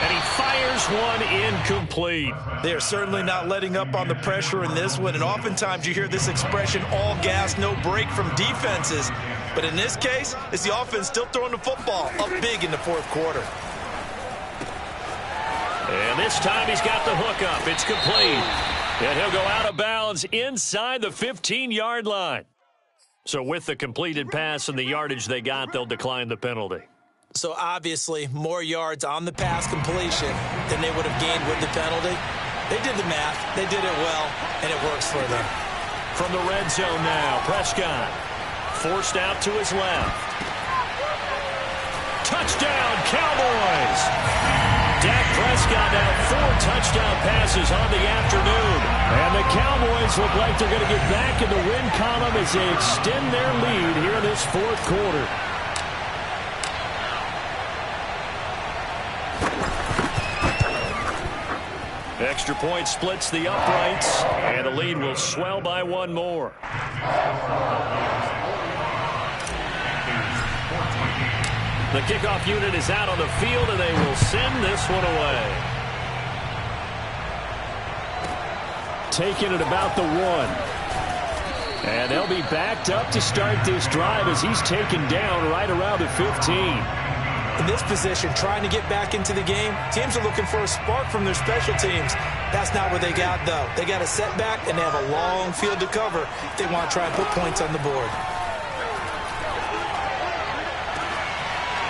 And he fires one incomplete. They are certainly not letting up on the pressure in this one, and oftentimes you hear this expression, all gas, no break from defenses. But in this case, it's the offense still throwing the football up big in the 4th quarter. And this time he's got the hook up. It's complete. And he'll go out of bounds inside the 15-yard line. So with the completed pass and the yardage they got, they'll decline the penalty. So obviously more yards on the pass completion than they would have gained with the penalty. They did the math. They did it well, and it works for them. From the red zone now, Prescott forced out to his left. Touchdown, Cowboys! Dak Prescott now 4 touchdown passes on the afternoon. And the Cowboys look like they're going to get back in the win column as they extend their lead here in this 4th quarter. Extra point splits the uprights, and the lead will swell by one more. The kickoff unit is out on the field, and they will send this one away. Taking it about the 1. And they'll be backed up to start this drive as he's taken down right around the 15. In this position, trying to get back into the game, teams are looking for a spark from their special teams. That's not what they got, though. They got a setback, and they have a long field to cover if they want to try and put points on the board.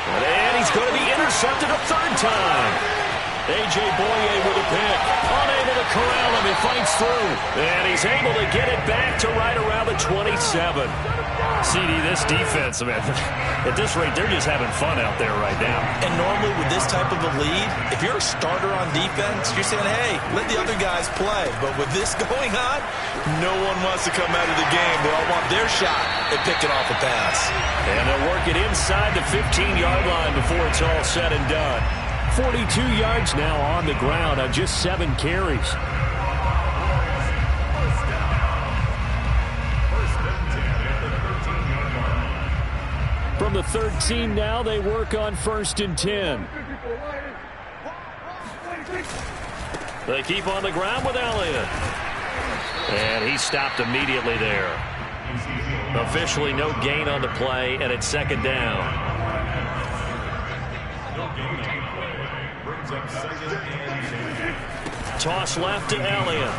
And he's going to be intercepted a third time. A.J. Boye with a pick. Unable to corral him. He fights through. And he's able to get it back to right around the 27. CD, this defense, man, at this rate, they're just having fun out there right now. And normally with this type of a lead, if you're a starter on defense, you're saying, hey, let the other guys play. But with this going on, no one wants to come out of the game. They all want their shot at picking off a pass. And they'll work it inside the 15-yard line before it's all said and done. 42 yards now on the ground on just 7 carries. From the 13 now, they work on 1st and 10. They keep on the ground with Elliott. And he stopped immediately there. Officially no gain on the play, and it's 2nd down. Toss left to Elliott.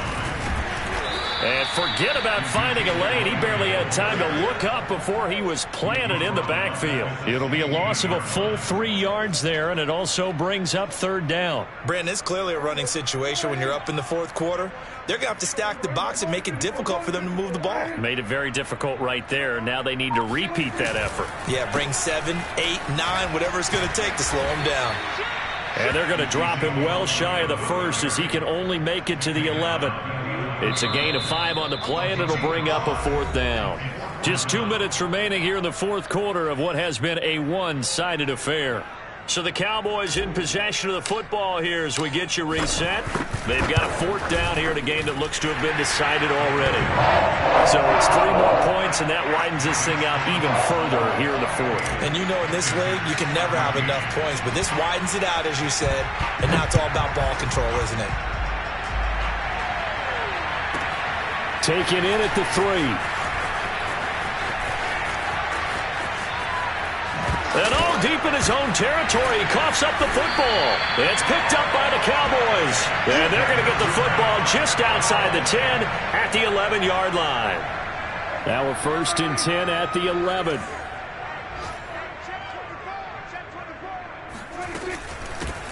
And forget about finding a lane. He barely had time to look up before he was planted in the backfield. It'll be a loss of a full 3 yards there, and it also brings up 3rd down. Brandon, it's clearly a running situation when you're up in the 4th quarter. They're going to have to stack the box and make it difficult for them to move the ball. Made it very difficult right there. Now they need to repeat that effort. Yeah, bring 7, 8, 9, whatever it's going to take to slow him down. And they're going to drop him well shy of the 1st as he can only make it to the 11. It's a gain of 5 on the play, and it'll bring up a 4th down. Just 2 minutes remaining here in the 4th quarter of what has been a one-sided affair. So the Cowboys in possession of the football here as we get you reset. They've got a 4th down here in a game that looks to have been decided already. So it's 3 more points, and that widens this thing out even further here in the 4th. And you know in this league, you can never have enough points, but this widens it out, as you said, and now it's all about ball control, isn't it? Taken in at the 3. And all deep in his own territory, he coughs up the football. It's picked up by the Cowboys. And they're going to get the football just outside the 10 at the 11-yard line. Now a 1st and 10 at the 11.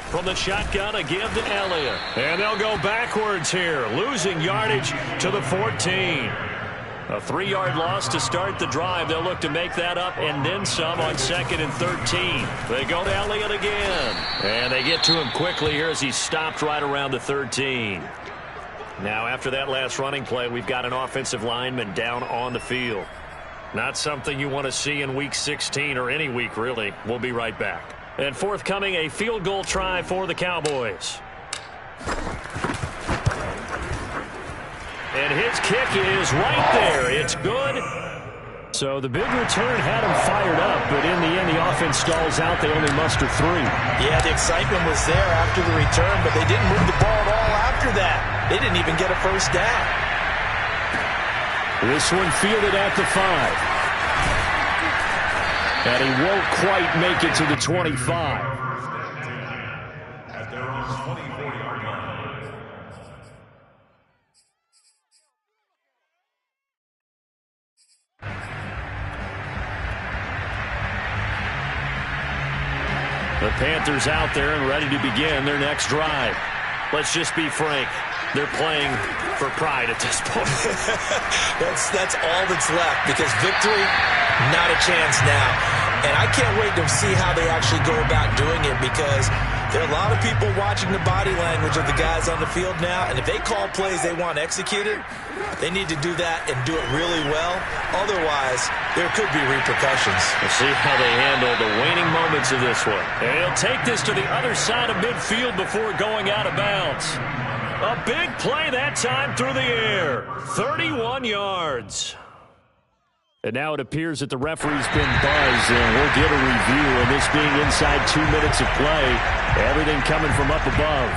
From the shotgun, a give to Elliott. And they'll go backwards here, losing yardage to the 14. A 3-yard loss to start the drive. They'll look to make that up and then some on 2nd and 13. They go to Elliott again. And they get to him quickly here as he's stopped right around the 13. Now, after that last running play, we've got an offensive lineman down on the field. Not something you want to see in Week 16 or any week, really. We'll be right back. And forthcoming, a field goal try for the Cowboys. And his kick is right there. It's good. So the big return had him fired up, but in the end, the offense stalls out. They only muster 3. Yeah, the excitement was there after the return, but they didn't move the ball at all after that. They didn't even get a 1st down. This one fielded at the 5. And he won't quite make it to the 25. The Panthers out there and ready to begin their next drive. Let's just be frank. They're playing for pride at this point. That's all that's left, because victory, not a chance now. And I can't wait to see how they actually go about doing it, because there are a lot of people watching the body language of the guys on the field now, and if they call plays they want executed, they need to do that and do it really well. Otherwise, there could be repercussions. We'll see how they handle the waning moments of this one. And he'll take this to the other side of midfield before going out of bounds. A big play that time through the air. 31 yards. And now it appears that the referee's been buzzed, and we'll get a review. And this being inside 2 minutes of play, everything coming from up above.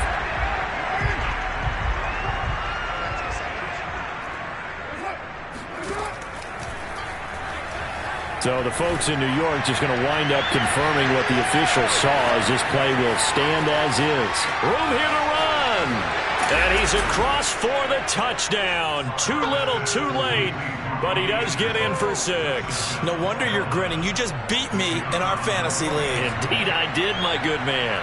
So the folks in New York just going to wind up confirming what the official saw, as this play will stand as is. Room here to run. And he's across for the touchdown. Too little, too late. But he does get in for 6. No wonder you're grinning. You just beat me in our fantasy league. Indeed I did, my good man.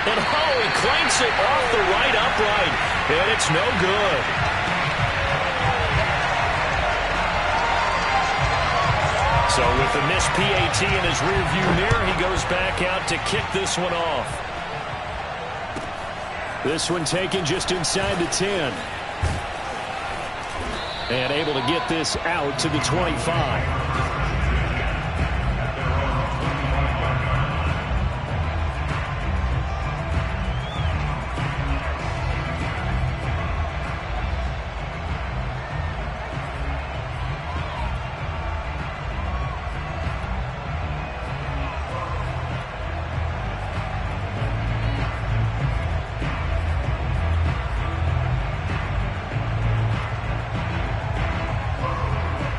And he clanks it off the right upright. And it's no good. So with the missed PAT in his rearview mirror, he goes back out to kick this one off. This one taken just inside the 10. And able to get this out to the 25.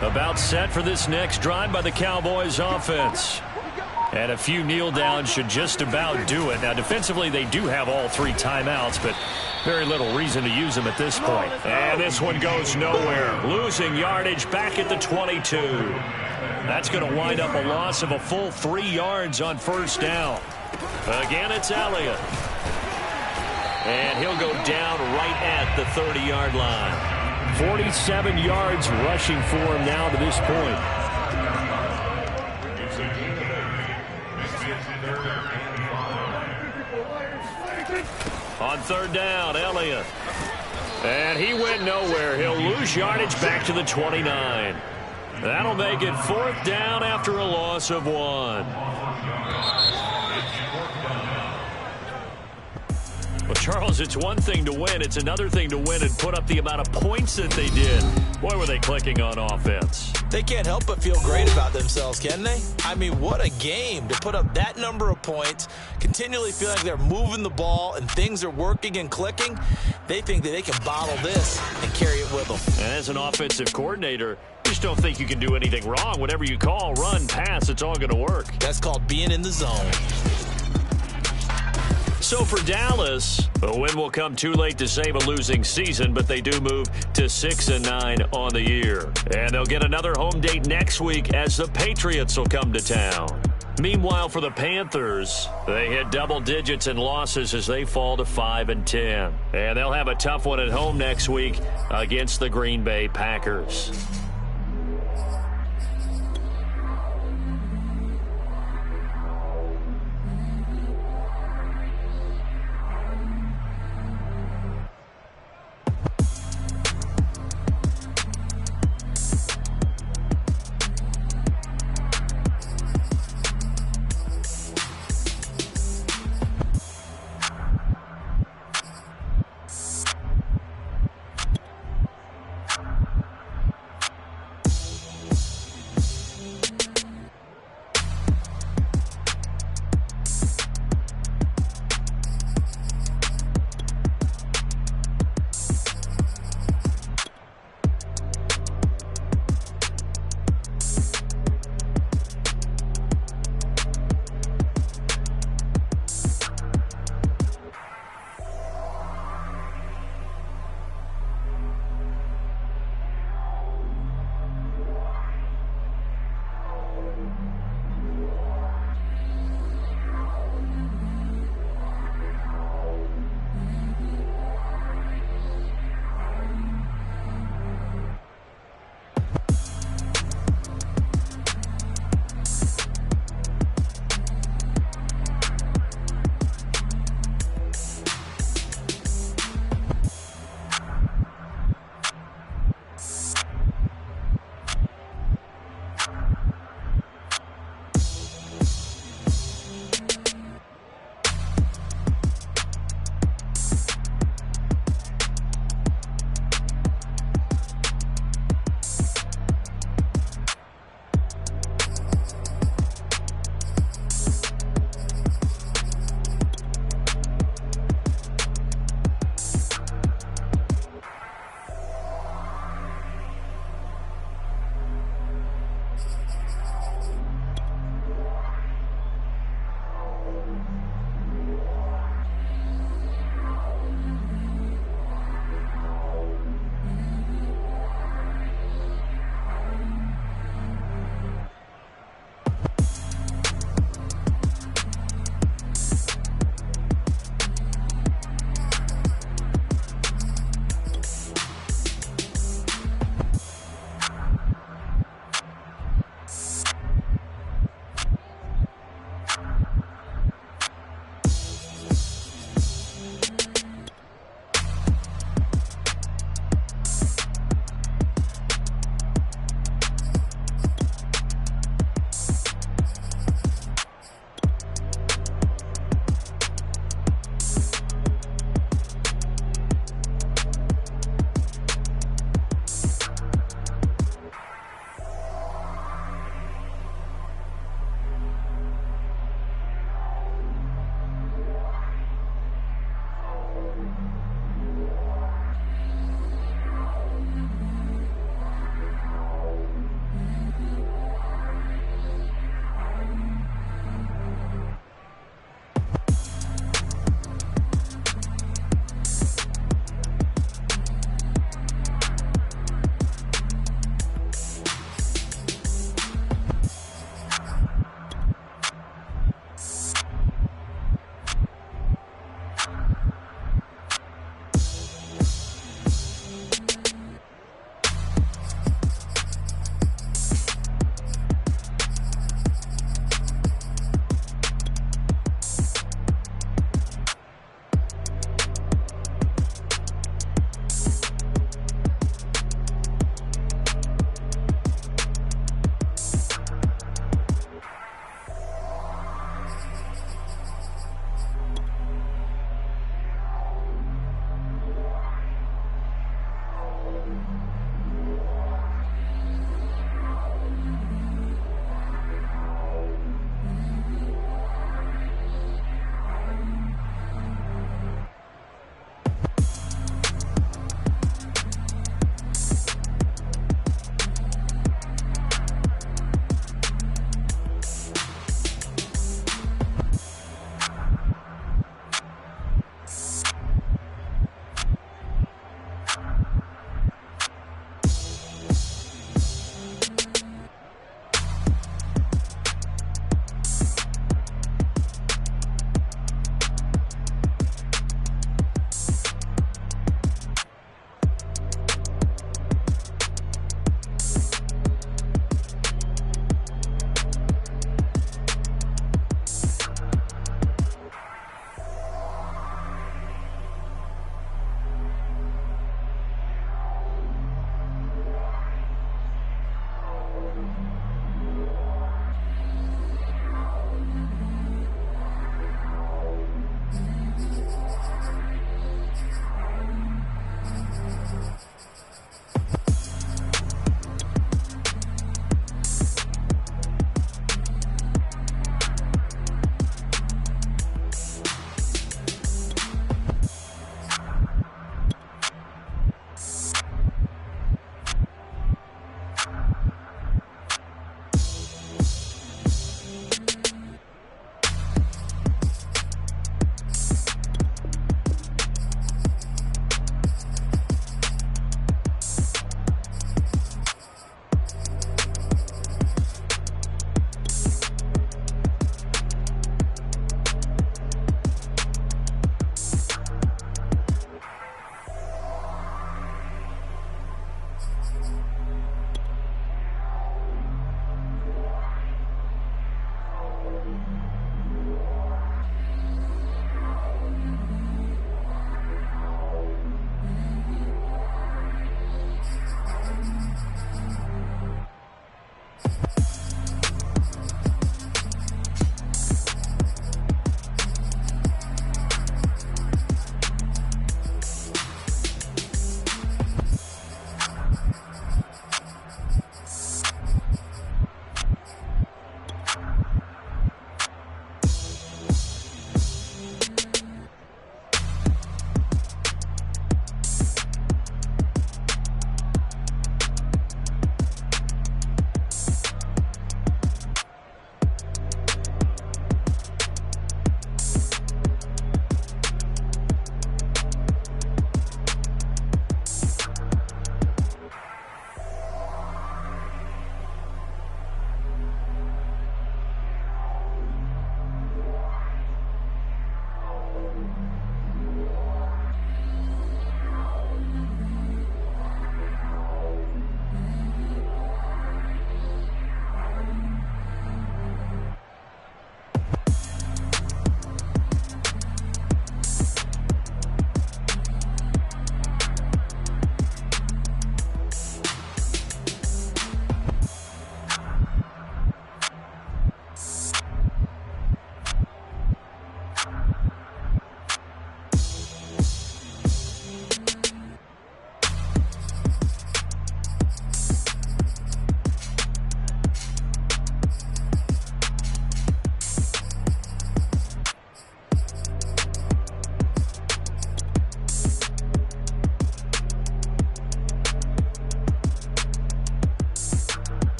About set for this next drive by the Cowboys offense. And a few kneel downs should just about do it. Now, defensively, they do have all 3 timeouts, but very little reason to use them at this point. And this one goes nowhere. Losing yardage back at the 22. That's going to wind up a loss of a full 3 yards on first down. Again, it's Elliott. And he'll go down right at the 30-yard line. 47 yards rushing for him now to this point. On third down, Elliott. And he went nowhere. He'll lose yardage back to the 29. That'll make it 4th down after a loss of 1. Well, Charles, it's one thing to win. It's another thing to win and put up the amount of points that they did. Boy, were they clicking on offense. They can't help but feel great about themselves, can they? I mean, what a game to put up that number of points, continually feeling like they're moving the ball and things are working and clicking. They think that they can bottle this and carry it with them. And as an offensive coordinator, you just don't think you can do anything wrong. Whatever you call, run, pass, it's all going to work. That's called being in the zone. So for Dallas, a win will come too late to save a losing season, but they do move to 6-9 on the year. And they'll get another home date next week as the Patriots will come to town. Meanwhile, for the Panthers, they hit double digits in losses as they fall to 5-10. And they'll have a tough one at home next week against the Green Bay Packers.